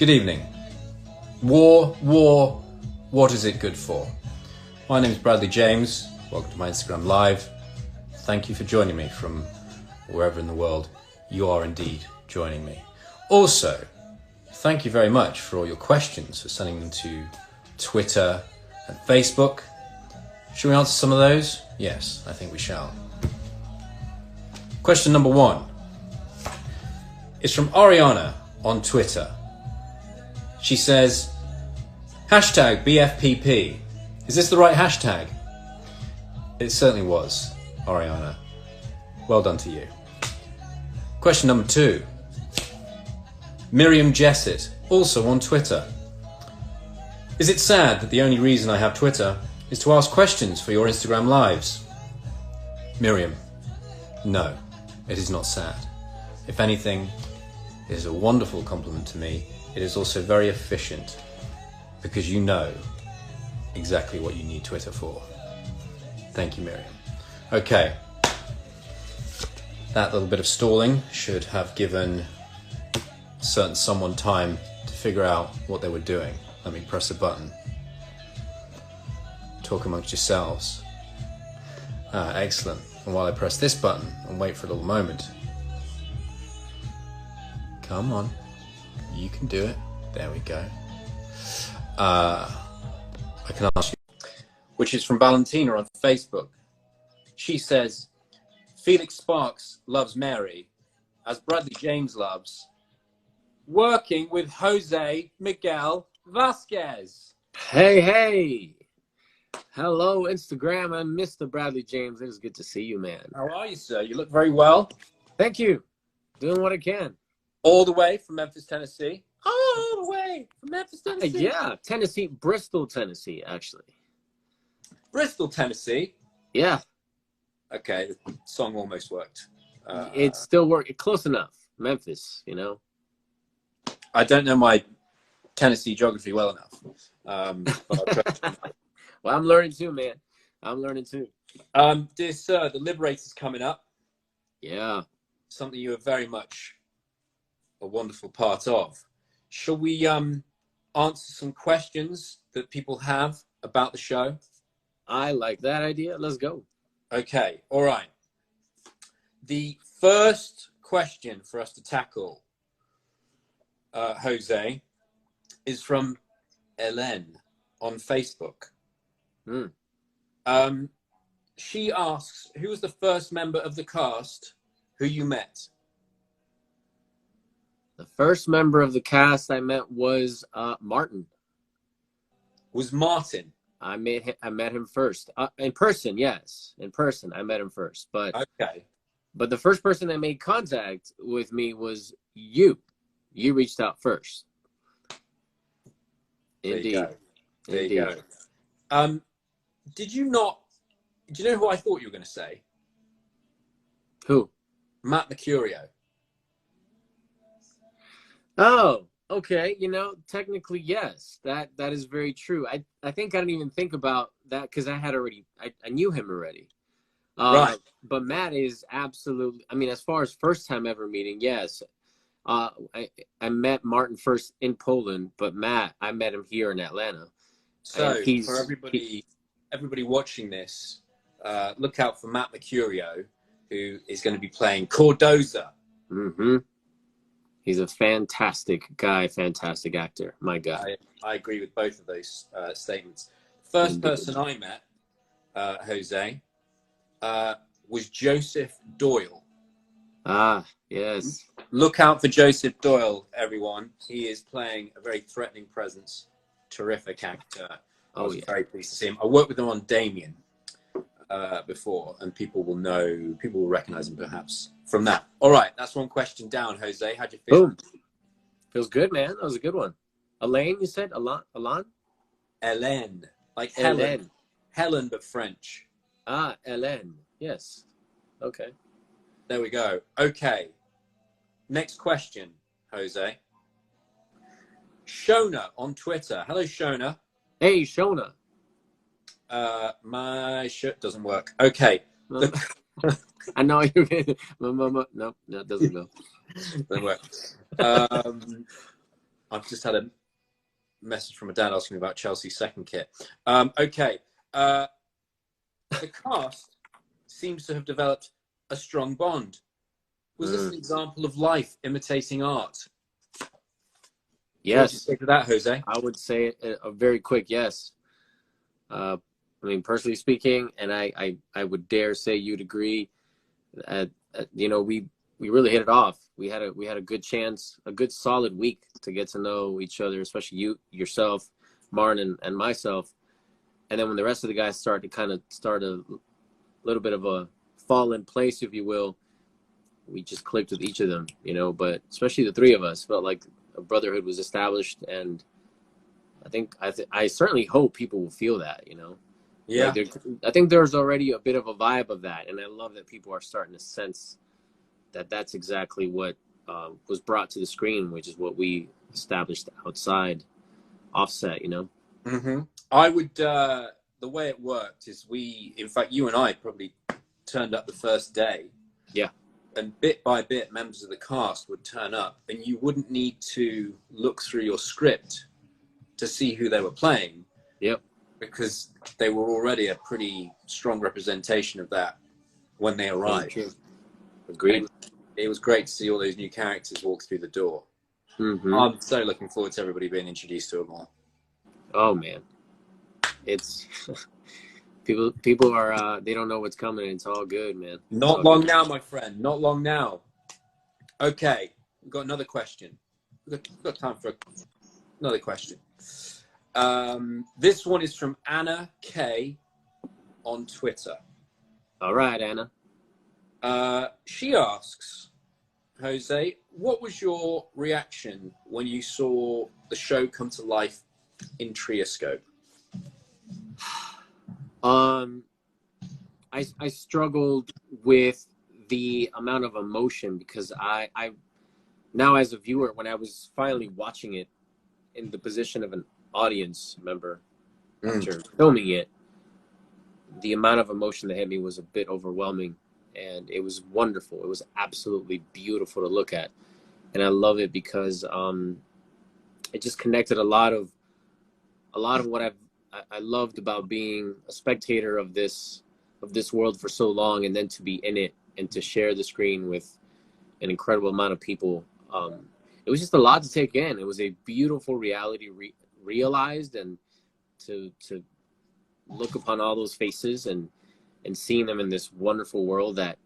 Good evening. War, what is it good for? My name is Bradley James. Welcome to my Instagram Live. Thank you for joining me from wherever in the world you are indeed joining me. Also, thank you very much for all your questions, for sending them to Twitter and Facebook. Shall we answer some of those? Yes, I think we shall. Question number 1 is from Ariana on Twitter. She says, hashtag BFPP. Is this the right hashtag? It certainly was, Ariana. Well done to you. Question number 2. Miriam Jessett, also on Twitter. Is it sad that the only reason I have Twitter is to ask questions for your Instagram lives? Miriam, no, it is not sad. If anything, it is a wonderful compliment to me. It is also very efficient because you know exactly what you need Twitter for. Thank you, Miriam. Okay. That little bit of stalling should have given someone time to figure out what they were doing. Let me press a button. Talk amongst yourselves. Excellent. And while I press this button and wait for a little moment. Come on. You can do it. There we go. I can ask you. Which is from Valentina on Facebook. She says, Felix Sparks loves Mary, as Bradley James loves working with Jose Miguel Vasquez. Hey. Hello, Instagram. I'm Mr. Bradley James. It is good to see you, man. How are you, sir? You look very well. Thank you. Doing what I can. All the way from Memphis, Tennessee. All the way from Memphis, Tennessee. Yeah, Tennessee, Bristol, Tennessee, actually. Bristol, Tennessee? Yeah. Okay, the song almost worked. It still worked. Close enough. Memphis, you know? I don't know my Tennessee geography well enough. Well, I'm learning too, man. I'm learning too. Dear sir, the Liberator's coming up. Yeah. Something you are very much a wonderful part of. Shall we answer some questions that people have about the show? I like that idea. Let's go. Okay, all right. The first question for us to tackle, Jose, is from Hélène on Facebook. She asks, who was the first member of the cast who you met? The first member of the cast I met was Martin. Was Martin? I met him first. In person, yes. In person, I met him first. But okay. But the first person that made contact with me was you. You reached out first. Indeed. There you go. Do you know who I thought you were going to say? Who? Matt Mercurio. Oh, okay. You know, technically, yes. That is very true. I think I didn't even think about that because I knew him already. Right. But Matt is absolutely, I mean, as far as first time ever meeting, yes. I met Martin first in Poland, but Matt, I met him here in Atlanta. So for everybody watching this, look out for Matt Mercurio, who is going to be playing Cordoza. Mm-hmm. He's a fantastic guy, fantastic actor. My God. I agree with both of those statements. First person I met, Jose, was Joseph Doyle. Ah, yes. Look out for Joseph Doyle, everyone. He is playing a very threatening presence. Terrific actor. I was very pleased to see him. I worked with him on Damien before, and people will recognize him perhaps from that. All right, that's one question down, Jose. How'd you feel? Boom. Feels good, man. That was a good one. Elaine, you said? Alan? Hélène. Like Hélène. Helen, but French. Ah, Hélène. Yes. Okay. There we go. Okay. Next question, Jose. Shona on Twitter. Hello, Shona. Hey, Shona. My shirt doesn't work. Okay. I know you're gonna. No, that doesn't go. Doesn't work. I've just had a message from my dad asking me about Chelsea's second kit. Okay. The cast seems to have developed a strong bond. Was this an example of life imitating art? Yes. What would you say to that, Jose? I would say a very quick yes. I mean, personally speaking, and I would dare say you'd agree. You know, we really hit it off. We had a good chance, a good solid week to get to know each other, especially yourself, Martin, and myself. And then when the rest of the guys start a little bit of a fall in place, if you will, we just clicked with each of them, you know. But especially the three of us felt like a brotherhood was established, and I certainly hope people will feel that, you know. Yeah. Like I think there's already a bit of a vibe of that, and I love that people are starting to sense that that's exactly what was brought to the screen, which is what we established outside Offset, you know. Mm-hmm. I would. The way it worked is in fact, you and I probably turned up the first day. Yeah. And bit by bit, members of the cast would turn up, and you wouldn't need to look through your script to see who they were playing. Yep. Because they were already a pretty strong representation of that when they arrived. Agreed. And it was great to see all those new characters walk through the door. Mm-hmm. I'm so looking forward to everybody being introduced to them all. Oh man, it's people are they don't know what's coming. It's all good, man. Not long now, my friend. Not long now. Okay, we've got another question. We've got time for another question. This one is from Anna K on Twitter. All right, Anna. She asks, Jose, what was your reaction when you saw the show come to life in Trioscope? I struggled with the amount of emotion because I now as a viewer, when I was finally watching it in the position of an audience member after filming it, the amount of emotion that hit me was a bit overwhelming, and it was wonderful. It was absolutely beautiful to look at, and I love it because it just connected a lot of what I loved about being a spectator of this world for so long, and then to be in it and to share the screen with an incredible amount of people. It was just a lot to take in. It was a beautiful reality realized, and to look upon all those faces and seeing them in this wonderful world that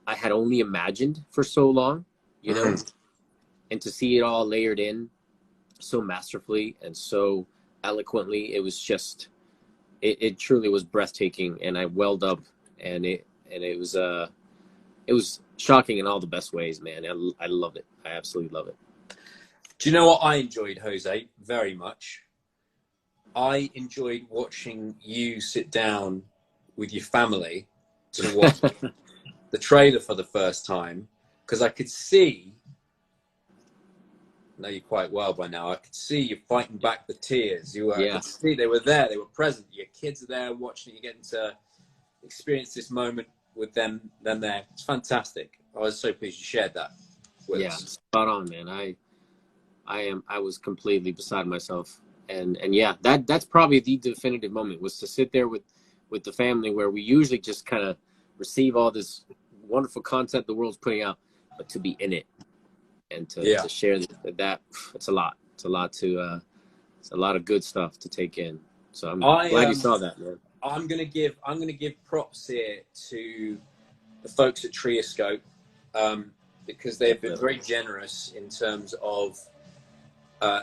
I had only imagined for so long, you know, and to see it all layered in so masterfully and so eloquently, it was just, it truly was breathtaking, and I welled up, and it was shocking in all the best ways, man. I love it. I absolutely love it. Do you know what I enjoyed, Jose, very much? I enjoyed watching you sit down with your family to watch the trailer for the first time, because I could see, I know you quite well by now, I could see you fighting back the tears. I could see they were there, they were present. Your kids are there watching you, getting to experience this moment with them there. It's fantastic. I was so pleased you shared that with us. Spot on, man. I was completely beside myself. And yeah, that's probably the definitive moment, was to sit there with the family, where we usually just kind of receive all this wonderful content the world's putting out, but to be in it and to share that, it's a lot. It's a lot it's a lot of good stuff to take in. So I'm glad you saw that, man. I'm gonna give props here to the folks at Trioscope, because they've been very generous in terms of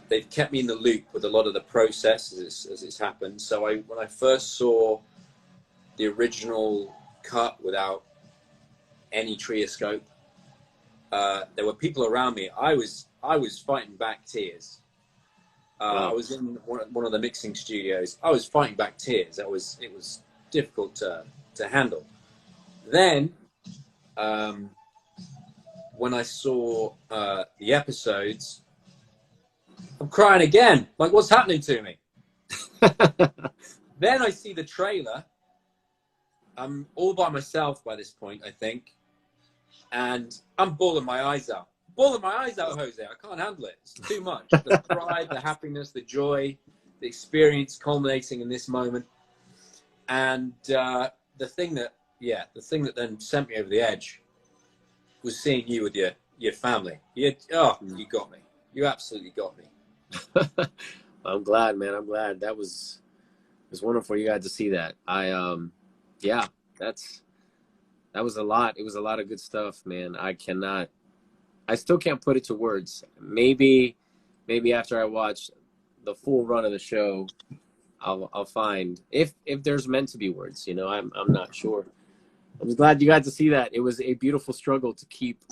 they've kept me in the loop with a lot of the process as it's happened. So when I first saw the original cut without any Trioscope, there were people around me. I was fighting back tears. Wow. I was in one of the mixing studios. I was fighting back tears. It was difficult to handle. Then, when I saw the episodes, I'm crying again. Like, what's happening to me? Then I see the trailer. I'm all by myself by this point, I think, and I'm bawling my eyes out. bawling my eyes out, Jose. I can't handle it. It's too much. The pride, the happiness, the joy, the experience culminating in this moment. And the thing that then sent me over the edge was seeing you with your family. You got me. You absolutely got me. I'm glad, man. I'm glad. It was wonderful. You got to see that. That was a lot. It was a lot of good stuff, man. I still can't put it to words. Maybe after I watch the full run of the show, I'll find if there's meant to be words. You know, I'm not sure. I was glad you got to see that. It was a beautiful struggle to keep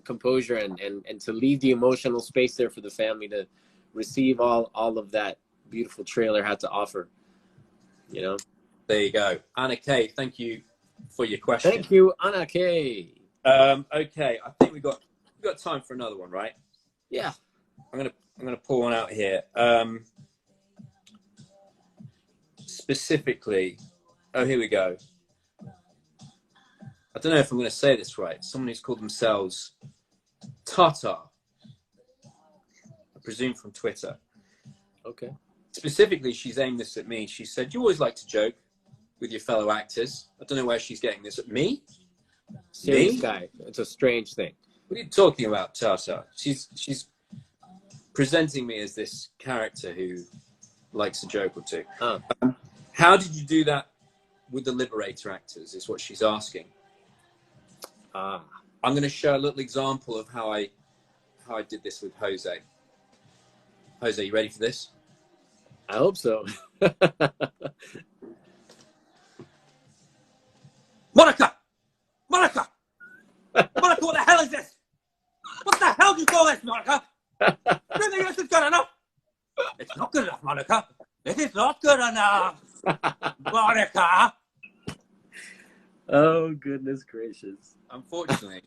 composure and to leave the emotional space there for the family to receive all of that beautiful trailer had to offer. You know. There you go, Anna K. Thank you for your question. Thank you, Anna K. Okay, I think we got time for another one, right? Yeah. I'm gonna pull one out here. Specifically, here we go. I don't know if I'm going to say this right. Someone who's called themselves Tata. I presume from Twitter. Okay. Specifically, she's aimed this at me. She said, "You always like to joke with your fellow actors." I don't know where she's getting this. At me? Serious guy. It's a strange thing. What are you talking about, Tata? She's presenting me as this character who likes a joke or two. How did you do that with the Liberator actors is what she's asking. I'm going to show a little example of how I did this with Jose. Jose, you ready for this? I hope so. Monica! Monica! Monica, what the hell is this? What the hell do you call this, Monica? You think this is good enough? It's not good enough, Monica. This is not good enough. Monica! Oh, goodness gracious. Unfortunately,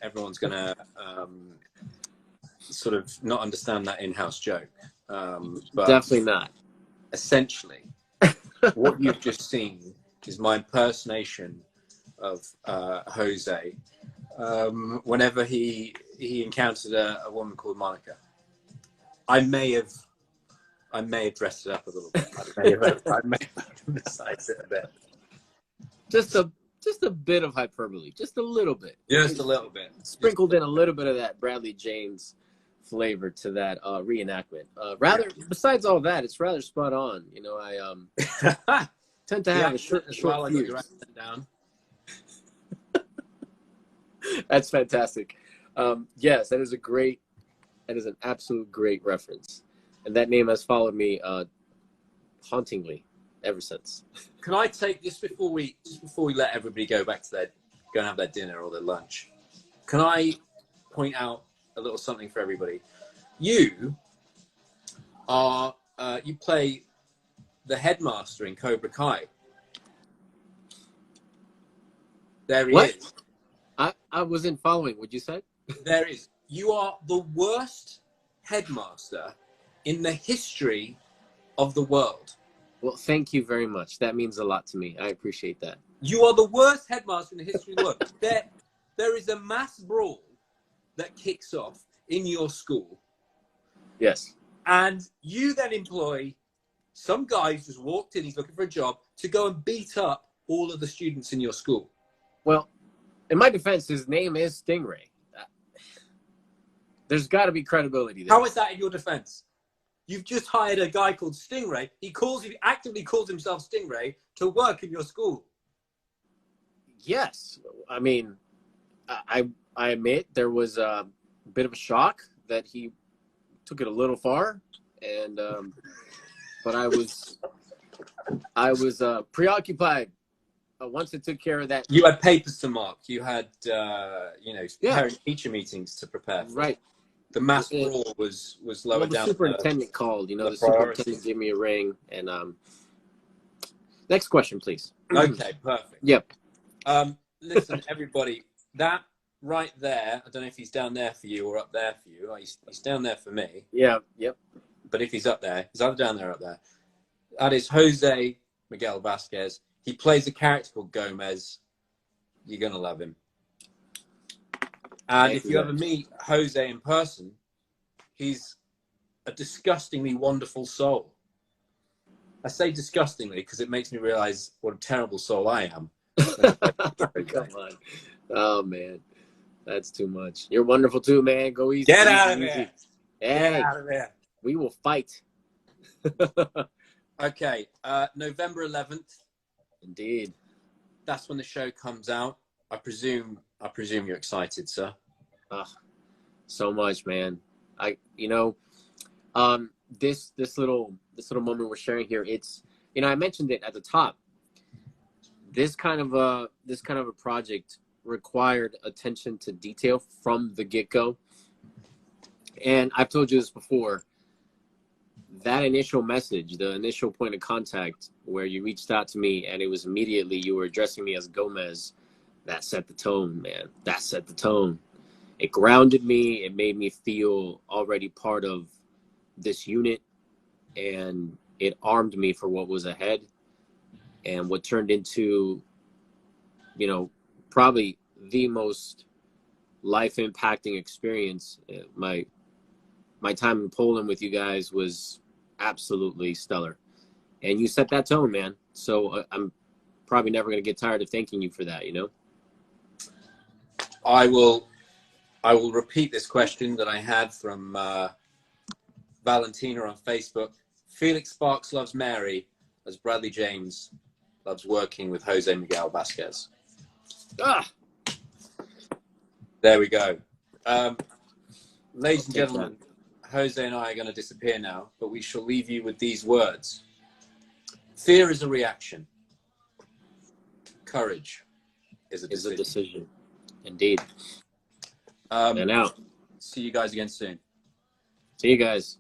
everyone's going to sort of not understand that in-house joke. But definitely not. Essentially, what you've just seen is my impersonation of Jose whenever he encountered a woman called Monica. I may have dressed it up a little bit. I may have emphasized it a bit. Just a bit of hyperbole, just a little bit. Just a little bit. Sprinkled in a little bit of that Bradley James flavor to that reenactment. Besides all that, it's rather spot on. You know, I tend to have a short fuse. Down. That's fantastic. Yes, that is an absolute great reference. And that name has followed me hauntingly ever since. Can I take just before we let everybody go back to go and have their dinner or their lunch? Can I point out a little something for everybody? You are you play the headmaster in Cobra Kai. There he is. I wasn't following. What'd you say? There is. You are the worst headmaster in the history of the world. Well, thank you very much. That means a lot to me. I appreciate that. You are the worst headmaster in the history of the world. There is a mass brawl that kicks off in your school. Yes. And you then employ some guy who's just walked in, he's looking for a job, to go and beat up all of the students in your school. Well, in my defense, his name is Stingray. There's got to be credibility there. How is that in your defense? You've just hired a guy called Stingray. He actively calls himself Stingray to work in your school. Yes. I mean, I admit there was a bit of a shock that he took it a little far. And, but I was preoccupied. Once it took care of that. You had papers to mark. You had, parent-teacher meetings to prepare for. Right. The mass brawl was lower down. The superintendent called. The superintendent gave me a ring. And next question, please. Okay, perfect. Yep. Listen, everybody, that right there, I don't know if he's down there for you or up there for you. He's down there for me. Yeah, yep. But if he's up there, he's either down there or up there. That is Jose Miguel Vasquez. He plays a character called Gomez. You're going to love him. And Thank if you ever meet Jose in person, he's a disgustingly wonderful soul. I say disgustingly because it makes me realize what a terrible soul I am. Come on. Oh, man. That's too much. You're wonderful too, man. Go easy. Get easy, out of easy. here. Hey, Get out of here. we will fight. Okay, November 11th. Indeed. That's when the show comes out. I presume you're excited, sir. So much, man. This little moment we're sharing here, it's, I mentioned it at the top. This kind of a project required attention to detail from the get-go. And I've told you this before. That initial message, the initial point of contact where you reached out to me and it was immediately you were addressing me as Gomez, that set the tone, man. That set the tone. It grounded me. It made me feel already part of this unit, and it armed me for what was ahead and what turned into, probably the most life-impacting experience. My time in Poland with you guys was absolutely stellar, and you set that tone, man. So I'm probably never going to get tired of thanking you for that. I will repeat this question that I had from Valentina on Facebook. Felix Sparks loves Mary as Bradley James loves working with Jose Miguel Vasquez. There we go. Ladies and gentlemen, Jose and I are going to disappear now, but we shall leave you with these words. Fear is a reaction. Courage is a decision. Indeed. And out. See you guys again soon. See you guys.